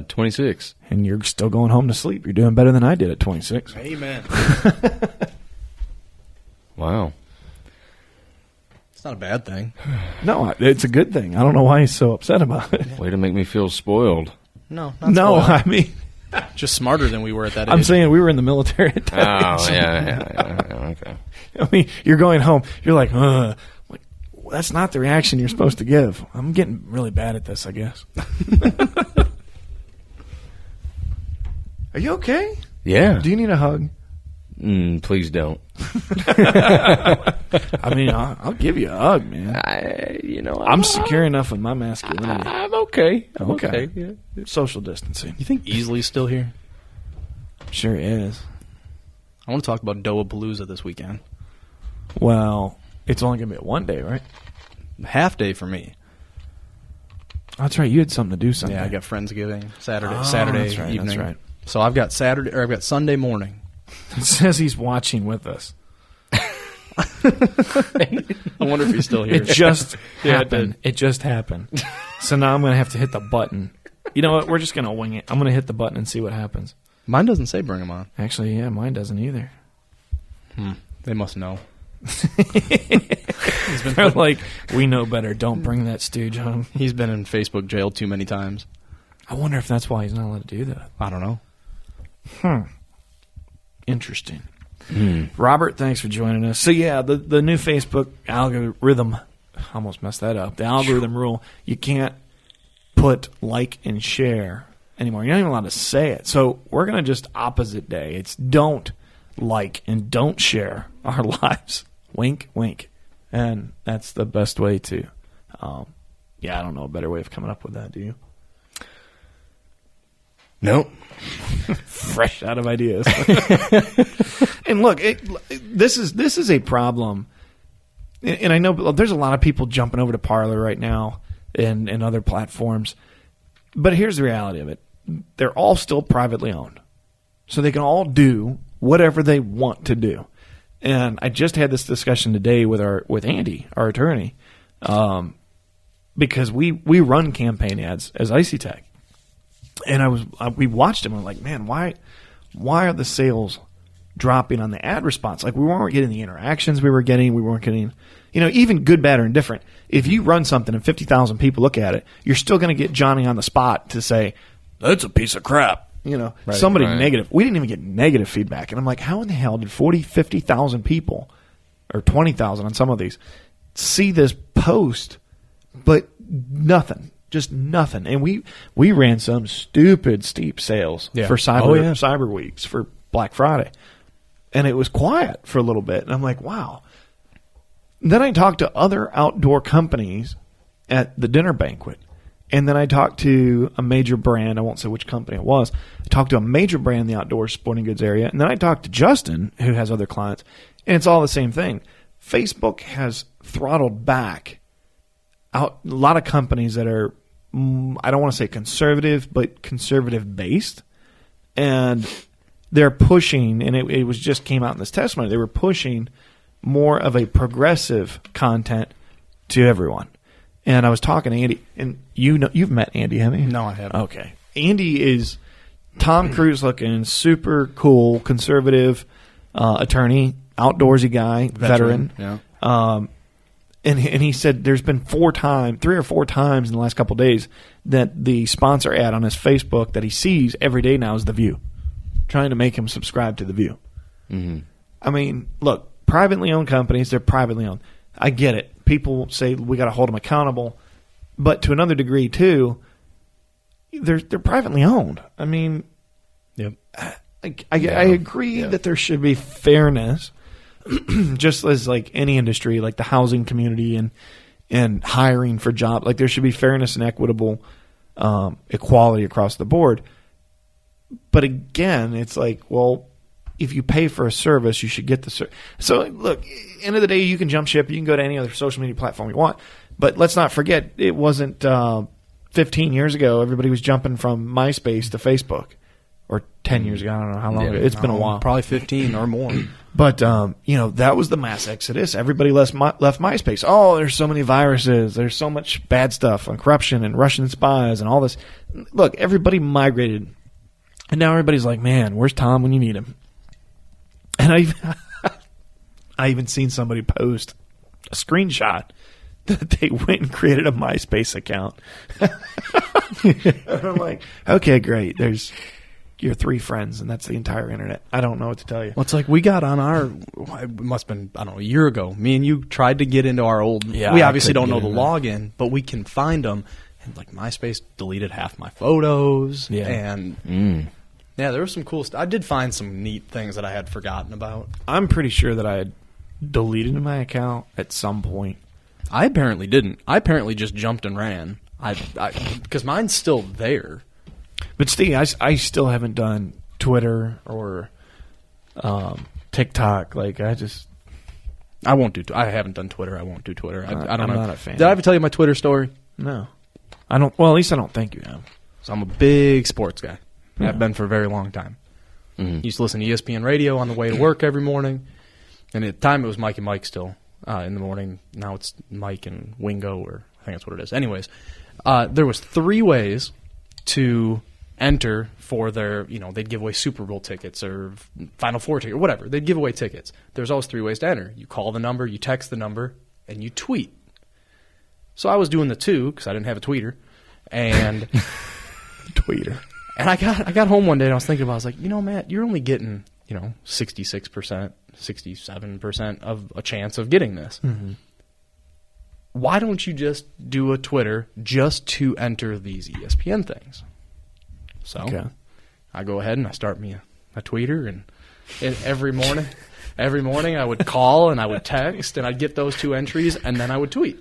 26. And you're still going home to sleep. You're doing better than I did at 26. Amen. Wow. It's not a bad thing. No, it's a good thing. I don't know why he's so upset about it. Way to make me feel spoiled. No, I mean... Just smarter than we were at that age. I'm saying we were in the military at that age. Yeah, okay. I mean, you're going home. You're like, well, that's not the reaction you're supposed to give. I'm getting really bad at this, I guess. Are you okay? Yeah. Do you need a hug? Please don't. I mean, I'll give you a hug, man. I'm secure enough with my masculinity. I'm okay. Okay. Yeah. Social distancing. You think Easley's still here? Sure is. I want to talk about Doa-Palooza this weekend. Well, it's only going to be a one day, right? Half day for me. That's right. You had something to do Sunday. Yeah, I got Friendsgiving Saturday that's right, evening. That's right. So I've got Sunday morning. It says he's watching with us. I wonder if he's still here. It just happened. It just happened. So now I'm going to have to hit the button You know what? We're just going to wing it. I'm going to hit the button and see what happens. Mine doesn't say bring them on. Actually, yeah, mine doesn't either. They must know. They're like, we know better. Don't bring that stooge home. He's been in Facebook jail too many times. I wonder if that's why he's not allowed to do that. I don't know. Interesting. Robert, thanks for joining us. So, yeah, the new Facebook algorithm, I almost messed that up. The algorithm rule, you can't put like and share anymore. You're not even allowed to say it. So we're going to just opposite day. It's don't like and don't share our lives. Wink, wink. And that's the best way to, I don't know a better way of coming up with that, do you? Nope. Fresh out of ideas. And look, this is a problem. And I know there's a lot of people jumping over to Parler right now and other platforms. But here's the reality of it. They're all still privately owned. So they can all do whatever they want to do. And I just had this discussion today with Andy, our attorney, because we run campaign ads as Icy Tech. And we watched him and we're like, man, why are the sales dropping on the ad response? Like, we weren't getting the interactions we were getting. We weren't getting, even good, bad, or indifferent. If you run something and 50,000 people look at it, you're still going to get Johnny on the spot to say, that's a piece of crap. Somebody negative. We didn't even get negative feedback. And I'm like, how in the hell did 40, 50,000 people, or 20,000 on some of these, see this post, but nothing? Just nothing. And we ran some stupid steep sales for Cyber Weeks, for Black Friday. And it was quiet for a little bit. And I'm like, wow. Then I talked to other outdoor companies at the dinner banquet. And then I talked to a major brand. I won't say which company it was. I talked to a major brand in the outdoor sporting goods area. And then I talked to Justin, who has other clients. And it's all the same thing. Facebook has throttled back out a lot of companies that are, I don't want to say conservative, but conservative based. And they're pushing, and it was just came out in this testimony, they were pushing more of a progressive content to everyone. And I was talking to Andy, and you've met Andy, haven't you? No, I haven't. Okay. Andy is Tom Cruise looking, super cool, conservative attorney, outdoorsy guy, veteran. Yeah. And he said there's been 3 or 4 times in the last couple of days that the sponsor ad on his Facebook that he sees every day now is The View, trying to make him subscribe to The View. Mm-hmm. I mean, look, privately owned companies, they're privately owned. I get it. People say we got to hold them accountable, but to another degree too, they're privately owned. I mean, yep. I agree that there should be fairness. Just as like any industry, like the housing community and hiring for jobs, like there should be fairness and equitable equality across the board. But again, it's like, well, if you pay for a service, you should get the service. So look, end of the day, you can jump ship. You can go to any other social media platform you want. But let's not forget, it wasn't 15 years ago. Everybody was jumping from MySpace to Facebook. Or 10 years ago. I don't know how long ago. It's been a while. Probably 15 or more. But, that was the mass exodus. Everybody left MySpace. Oh, there's so many viruses. There's so much bad stuff and corruption and Russian spies and all this. Look, everybody migrated. And now everybody's like, man, where's Tom when you need him? And I even seen somebody post a screenshot that they went and created a MySpace account. And I'm like, okay, great. There's your 3 friends, and that's the entire internet. I don't know what to tell you. Well, it's like we got on our, it must have been, I don't know, a year ago. Me and you tried to get into our old, we obviously don't know the login, but we can find them. And like MySpace deleted half my photos. Yeah. And yeah, there was some cool stuff. I did find some neat things that I had forgotten about. I'm pretty sure that I had deleted my account at some point. I apparently didn't. I apparently just jumped and ran. Because mine's still there. But Steve, I still haven't done Twitter or TikTok. Like I won't do. I haven't done Twitter. I won't do Twitter. I don't know. I'm not a fan. Did I ever tell you my Twitter story? No, I don't. Well, at least I don't think you have. So I'm a big sports guy. Yeah. I've been for a very long time. Mm-hmm. Used to listen to ESPN radio on the way to work every morning, and at the time it was Mike and Mike still in the morning. Now it's Mike and Wingo, or I think that's what it is. Anyways, there was 3 ways to enter for their, they'd give away Super Bowl tickets or Final Four tickets or whatever. They'd give away tickets. There's always 3 ways to enter. You call the number, you text the number, and you tweet. So I was doing the 2 because I didn't have a tweeter. And Tweeter. And I got home one day and I was thinking about it. I was like, Matt, you're only getting, 66%, 67% of a chance of getting this. Mm-hmm. Why don't you just do a Twitter just to enter these ESPN things? So I go ahead and I start me a tweeter, and every morning I would call and I would text and I'd get those 2 entries and then I would tweet.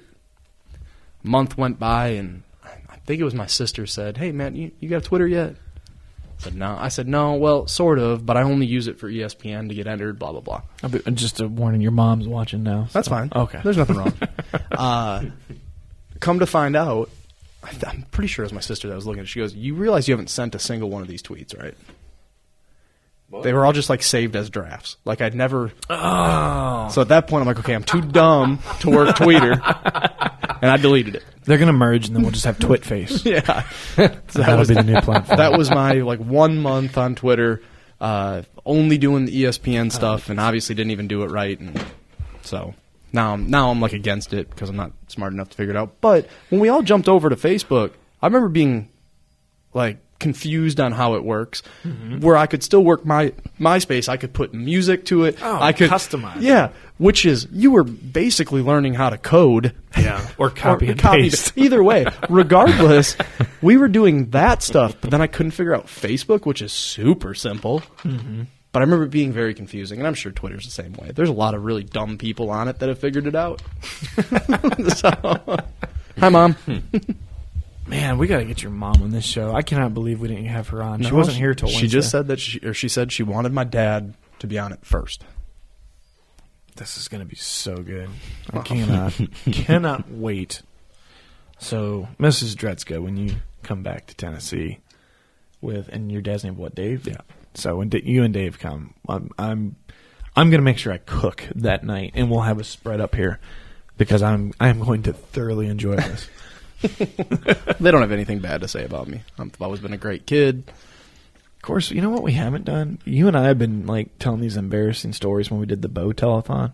A month went by and I think it was my sister said, "Hey, Matt, you got a Twitter yet?" I said, no, well, sort of, but I only use it for ESPN to get entered, blah, blah, blah. Just a warning, your mom's watching now. That's fine. Okay. There's nothing wrong. Come to find out, I'm pretty sure it was my sister that was looking at it. She goes, you realize you haven't sent a single one of these tweets, right? What? They were all just saved as drafts. I'd never. Oh. So at that point, I'm like, okay, I'm too dumb to work Twitter. And I deleted it. They're going to merge, and then we'll just have Twitface. Yeah. That'll be the new platform. That was my 1 month on Twitter, only doing the ESPN stuff, and obviously didn't even do it right. And so now I'm against it because I'm not smart enough to figure it out. But when we all jumped over to Facebook, I remember being confused on how it works, where I could still work my MySpace. I could put music to it. Oh, I could customize. Yeah, which is you were basically learning how to code. Yeah, or copy and paste. Either way, regardless, we were doing that stuff. But then I couldn't figure out Facebook, which is super simple. Mm-hmm. But I remember it being very confusing, and I'm sure Twitter's the same way. There's a lot of really dumb people on it that have figured it out. Hi, Mom. Man, we got to get your mom on this show. I cannot believe we didn't have her on. She wasn't here till Wednesday. She just said that she said she wanted my dad to be on it first. This is going to be so good. I cannot wait. So, Mrs. Dretzka, when you come back to Tennessee and your dad's name, what, Dave? Yeah. So when you and Dave come, I'm going to make sure I cook that night, and we'll have a spread up here because I'm going to thoroughly enjoy this. They don't have anything bad to say about me. I've always been a great kid. Of course, you know what we haven't done? You and I have been telling these embarrassing stories when we did the bow telethon.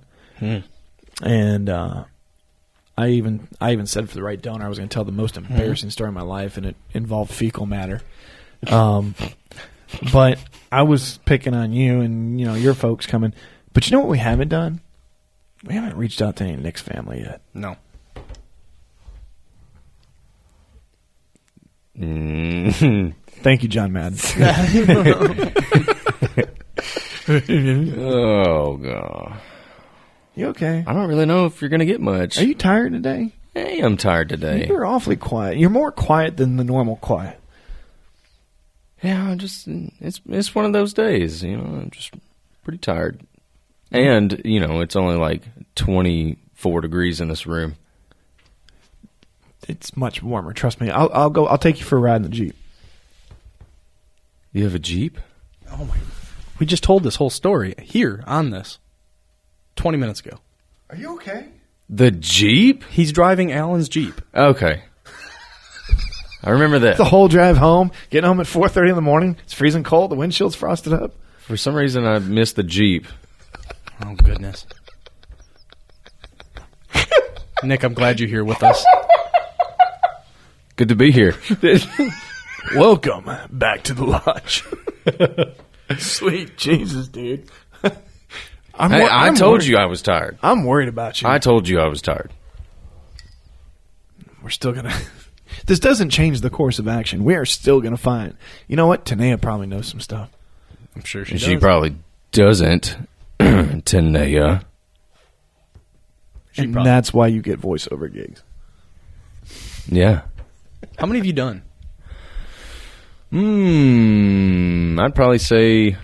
And I even said for the right donor I was going to tell the most embarrassing story of my life, and it involved fecal matter. But I was picking on you and your folks coming. But you know what we haven't done? We haven't reached out to any Nick's family yet. No. Thank you, John Madden. Oh, God. You okay? I don't really know if you're going to get much. Are you tired today? I am tired today. You're awfully quiet. You're more quiet than the normal quiet. Yeah, it's one of those days, I'm just pretty tired. And, it's only 24 degrees in this room. It's much warmer. Trust me. I'll take you for a ride in the Jeep. You have a Jeep? Oh my! We just told this whole story here on this 20 minutes ago. Are you okay? The Jeep? He's driving Alan's Jeep. Okay. I remember that. The whole drive home, getting home at 4:30 in the morning. It's freezing cold. The windshield's frosted up. For some reason, I missed the Jeep. Oh, goodness. Nick, I'm glad you're here with us. Good to be here. Welcome back to the lodge. Sweet Jesus, dude. I told you I was tired. I'm worried about you. I told you I was tired. We're still going to... This doesn't change the course of action. We are still going to find... You know what? Tanea probably knows some stuff. I'm sure she does. She probably doesn't. Tanea. And that's why you get voiceover gigs. Yeah. How many have you done? I'd probably say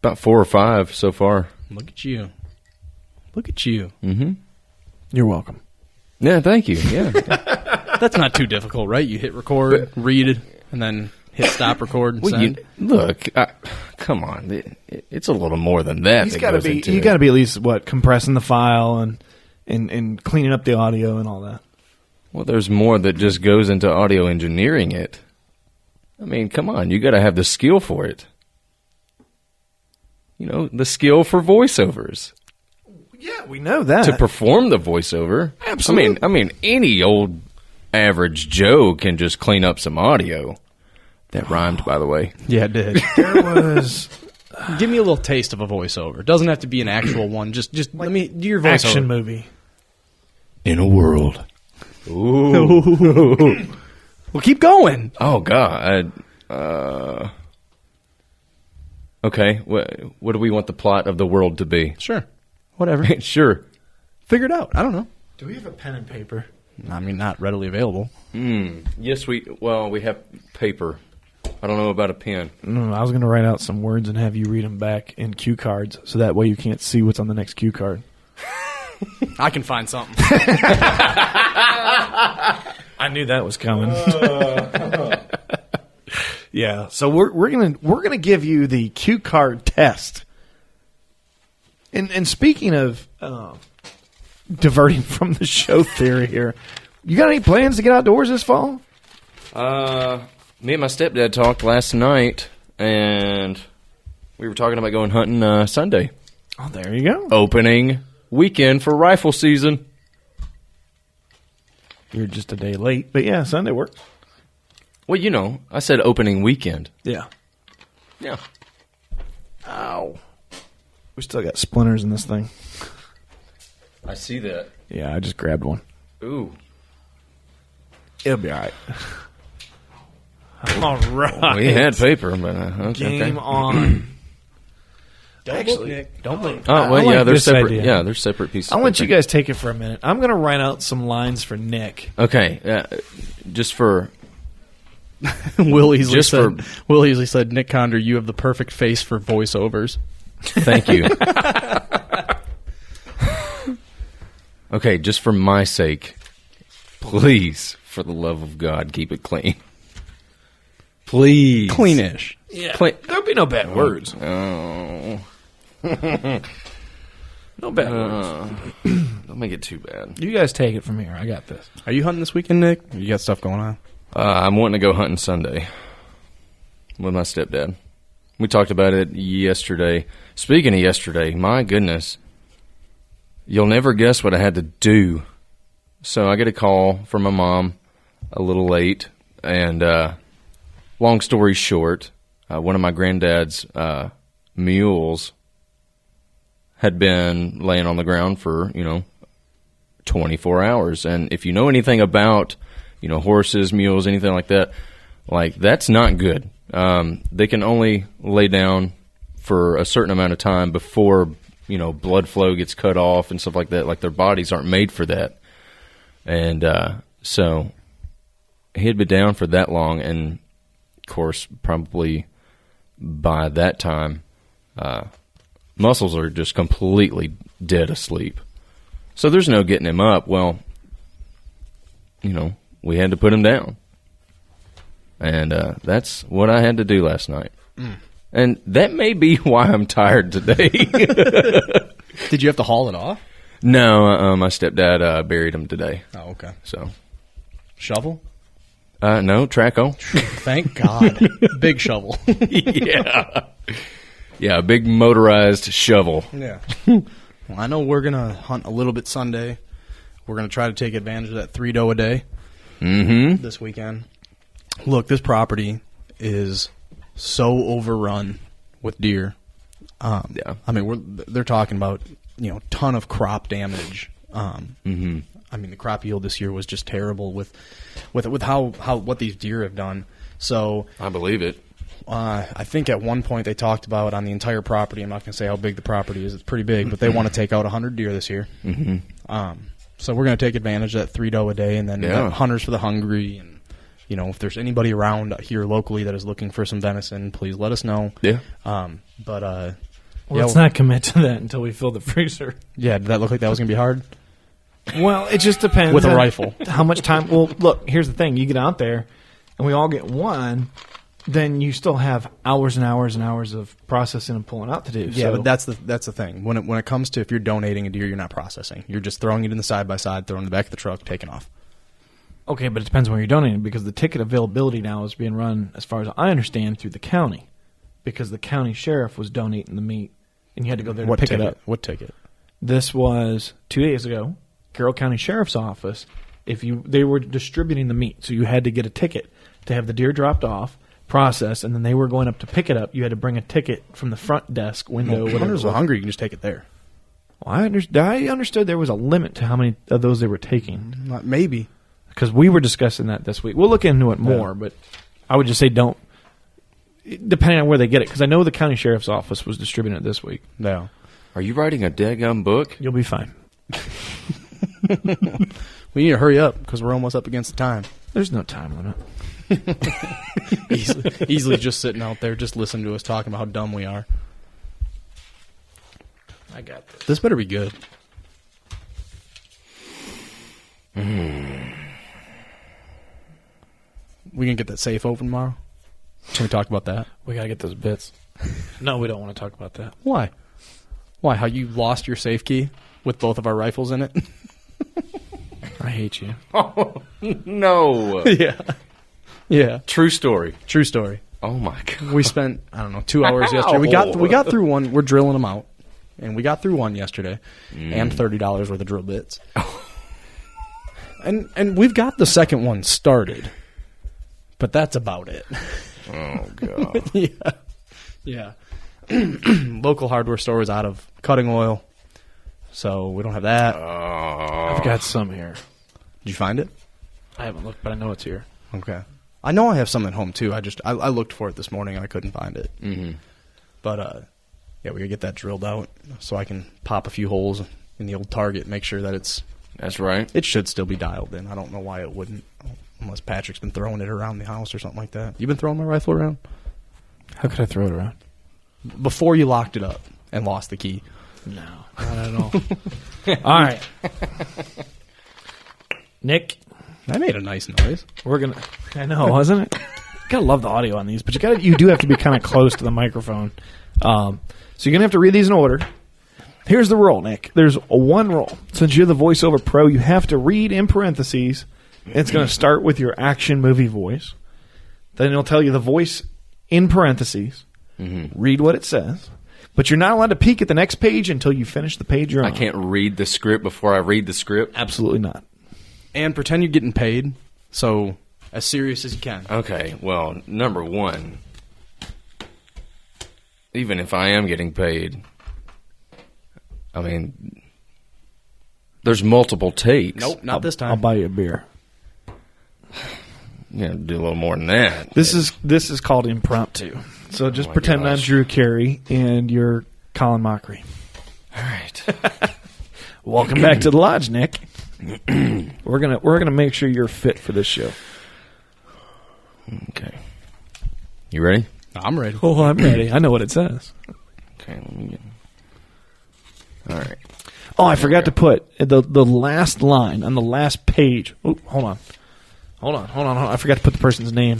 about 4 or 5 so far. Look at you. Look at you. Mm-hmm. You're welcome. Yeah, thank you. Yeah. That's not too difficult, right? You hit record, read it, and then hit stop record and send. Look, come on. It's a little more than that. You got to be at least compressing the file and cleaning up the audio and all that. Well, there's more that just goes into audio engineering it. I mean, come on, you got to have the skill for it. You know, the skill for voiceovers. Yeah, we know that. To perform the voiceover. Absolutely. I mean, any old average Joe can just clean up some audio. That rhymed, by the way. Yeah, it did. There was... Give me a little taste of a voiceover. It doesn't have to be an actual one. Just let me do your voiceover. Action movie. In a world. Ooh. Well, keep going. Oh, God. Okay, what do we want the plot of the world to be? Sure. Whatever. Sure. Figure it out. I don't know. Do we have a pen and paper? I mean, not readily available. Yes, we have paper. I don't know about a pen. No, I was going to write out some words and have you read them back in cue cards, so that way you can't see what's on the next cue card. I can find something. I knew that was coming. Yeah, so we're gonna give you the cue card test. And speaking of diverting from the show theory here, you got any plans to get outdoors this fall? Me and my stepdad talked last night, and we were talking about going hunting Sunday. Oh, there you go. Opening weekend for rifle season. You're just a day late, but yeah, Sunday works. Well, you know, I said opening weekend. Yeah. Yeah. Ow. We still got splinters in this thing. I see that. Yeah, I just grabbed one. Ooh. It'll be all right. All right. We had paper, but okay. Game on. Don't look, Nick. Don't look. Oh, well, I like yeah, they're this separate. idea. Yeah, they're separate pieces. I'll of let you paper. guys take it for a minute. I'm going to write out some lines for Nick. Okay, just for Will Easley Just said, Will Easley said, Nick Conder, you have the perfect face for voiceovers. thank you. Okay, just for my sake, please, for the love of God, keep it clean. Please. Cleanish. Yeah. There'll be no bad words. Oh. No bad words. Don't make it too bad. You guys take it from here. I got this. Are you hunting this weekend, Nick? You got stuff going on? I'm wanting to go hunting Sunday with my stepdad. We talked about it yesterday. Speaking of yesterday, my goodness, you'll never guess what I had to do. So I get a call from my mom a little late, and long story short, one of my granddad's mules had been laying on the ground for, 24 hours. And if you know anything about, horses, mules, anything like that, that's not good. They can only lay down for a certain amount of time before, blood flow gets cut off and stuff like that. Like, their bodies aren't made for that. And so he had been down for that long, and, of course, probably by that time, muscles are just completely dead asleep. So there's no getting him up. Well, we had to put him down. And that's what I had to do last night. And that may be why I'm tired today. Did you have to haul it off? No, my stepdad buried him today. Oh, okay. So, Shovel? no, Traco. Thank God. Big shovel. Yeah. Yeah, a big motorized shovel. Yeah. Well, I know we're going to hunt a little bit Sunday. We're going to try to take advantage of that 3 doe a day this weekend. Look, this property is so overrun with deer. Yeah. I mean, they're talking about, ton of crop damage. I mean, the crop yield this year was just terrible with how what these deer have done. So I believe it. I think at one point they talked about on the entire property. I'm not going to say how big the property is. It's pretty big, but they want to take out 100 deer this year. So we're going to take advantage of that 3 doe a day, and then hunters for the hungry. And if there's anybody around here locally that is looking for some venison, please let us know. Yeah. Let's not commit to that until we fill the freezer. Yeah, did that look like that was going to be hard? Well, it just depends. With a on rifle. How much time? Well, look, here's the thing. You get out there, and we all get one, then you still have hours and hours and hours of processing and pulling out to do. Yeah, so. but that's the thing. When it comes to if you're donating a deer, you're not processing. You're just throwing it in the side-by-side, throwing it in the back of the truck, taking off. Okay, but it depends on where you're donating because the ticket availability now is being run, as far as I understand, through the county because the county sheriff was donating the meat and you had to go there to pick it up. What ticket? This was 2 days ago. Carroll County Sheriff's Office. They were distributing the meat, so you had to get a ticket to have the deer dropped off, processed, and then they were going up to pick it up. You had to bring a ticket from the front desk window. Well, hunters are hungry. You can just take it there. Well, I understood there was a limit to how many of those they were taking. Maybe. Because we were discussing that this week. We'll look into it more, but I would just say don't, depending on where they get it. Because I know the county sheriff's office was distributing it this week. Yeah. Are you writing a daggum book? You'll be fine. We need to hurry up because we're almost up against the time. There's no time limit. Easily just sitting out there, just listening to us talking about how dumb we are. I got this. This better be good. We can get that safe open tomorrow. Can we talk about that? We got to get those bits. No, we don't want to talk about that. Why? Why? How you lost your safe key with both of our rifles in it? I hate you. Oh, no. Yeah. Yeah. True story. True story. Oh, my God. We spent, 2 hours yesterday. We got through one. We're drilling them out. And we got through one yesterday. And $30 worth of drill bits. And we've got the second one started. But that's about it. Oh, God. Yeah. Yeah. Local hardware store is out of cutting oil. So we don't have that. I've got some here. Did you find it? I haven't looked, but I know it's here. Okay. I know I have some at home, too. I looked for it this morning, and I couldn't find it. Mm-hmm. But, yeah, we got to get that drilled out so I can pop a few holes in the old target and make sure that That's right. it should still be dialed in. I don't know why it wouldn't, unless Patrick's been throwing it around the house or something like that. You been throwing my rifle around? How could I throw it around? Before you locked it up and lost the key. No, not at all. All right. Nick, That made a nice noise. we're going to... I know, wasn't it? Gotta love the audio on these, but you do have to be kind of close to the microphone. So you're going to have to read these in order. Here's the rule, Nick. There's one rule. Since you're the voiceover pro, you have to read in parentheses. It's going to start with your action movie voice. Then it'll tell you the voice in parentheses. Mm-hmm. Read what it says. But you're not allowed to peek at the next page until you finish the page you're on. I can't read the script before I read the script? Absolutely not. And pretend you're getting paid, so as serious as you can. Okay, well, number one, even if I am getting paid, I mean, there's multiple takes. Nope, not this time. I'll buy you a beer. You gotta do a little more than that. This is called impromptu. So just my pretend I'm gosh. Drew Carey and you're Colin Mockery. All right. Welcome back to the lodge, Nick. We're gonna make sure you're fit for this show. Okay. You ready? I'm ready. Oh, I'm ready. I know what it says. Okay, let me get... All right. Oh, I forgot to put the last line on the last page. Oh, hold on. I forgot to put the person's name.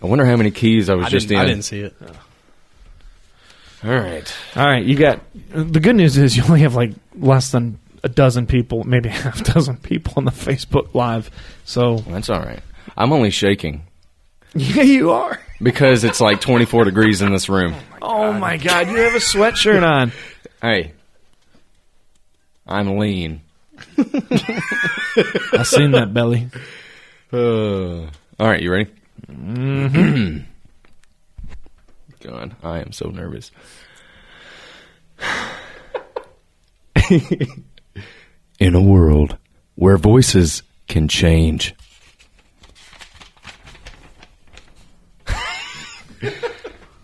I wonder how many keys I was just in. I didn't see it. All right. All right, you got... The good news is you only have like less than a dozen people, maybe a half dozen people on the Facebook Live. So That's all right. I'm only shaking yeah, you are. because it's like 24 degrees in this room. Oh my God, you have a sweatshirt on. Hey, I'm lean. I seen that belly. All right, you ready? Mm-hmm. God, I am so nervous. In a world where voices can change.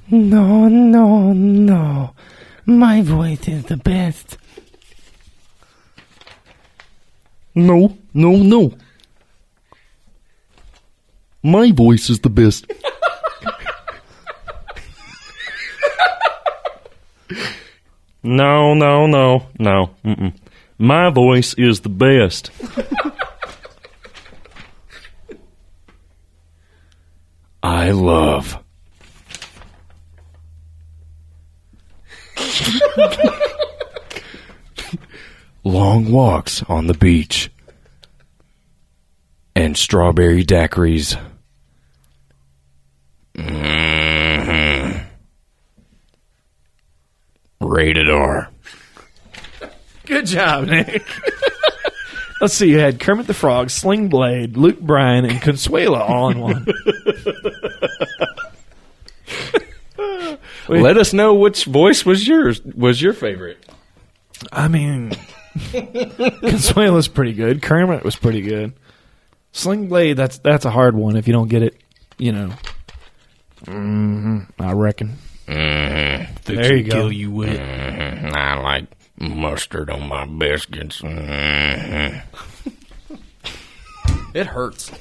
No. My voice is the best. No. My voice is the best. No. Mm-mm. My voice is the best. I love Long walks on the beach. And strawberry daiquiris. Mm-hmm. Rated R. Good job, Nick. Let's see. You had Kermit the Frog, Sling Blade, Luke Bryan, and Consuela all in one. Let us know which voice was your favorite. I mean, Consuela's pretty good. Kermit was pretty good. Sling Blade, that's a hard one if you don't get it, you know. I reckon. There you go. Kill you with. I like mustard on my biscuits. It hurts.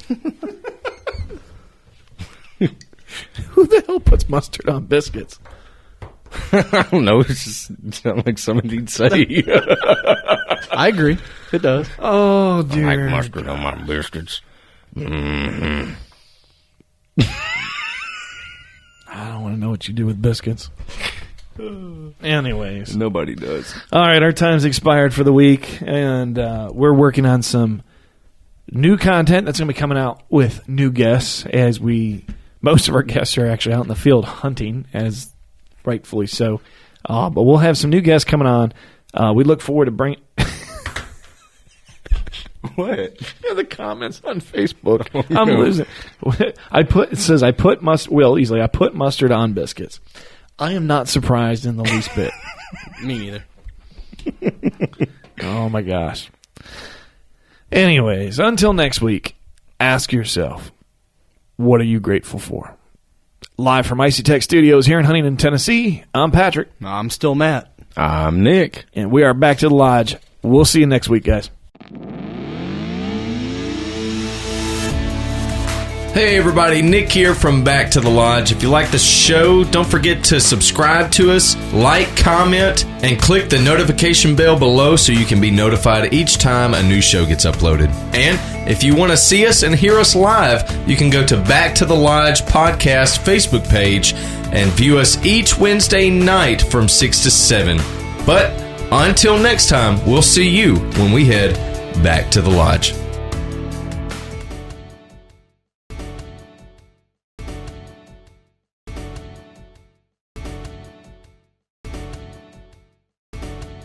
Who the hell puts mustard on biscuits? I don't know. It just sounds like somebody'd say. I agree. It does. Oh, I dear. like mustard on my biscuits. Mm-hmm. I don't want to know what you do with biscuits. Anyways. Nobody does. All right, our time's expired for the week, and we're working on some new content that's going to be coming out with new guests, as most of our guests are actually out in the field hunting, as rightfully so. But we'll have some new guests coming on. We look forward to bringing... What? Yeah, the comments on Facebook. I'm losing. It says I put mustard on biscuits. I am not surprised in the least bit. Me neither. Oh my gosh. Anyways, until next week, ask yourself, what are you grateful for? Live from Icy Tech Studios here in Huntington, Tennessee, I'm Patrick. I'm still Matt. I'm Nick. And we are back to the lodge. We'll see you next week, guys. Hey everybody, Nick here from Back to the Lodge. If you like the show, don't forget to subscribe to us, like, comment, and click the notification bell below so you can be notified each time a new show gets uploaded. And if you want to see us and hear us live, you can go to Back to the Lodge podcast Facebook page and view us each Wednesday night from 6 to 7. But until next time, we'll see you when we head back to the lodge.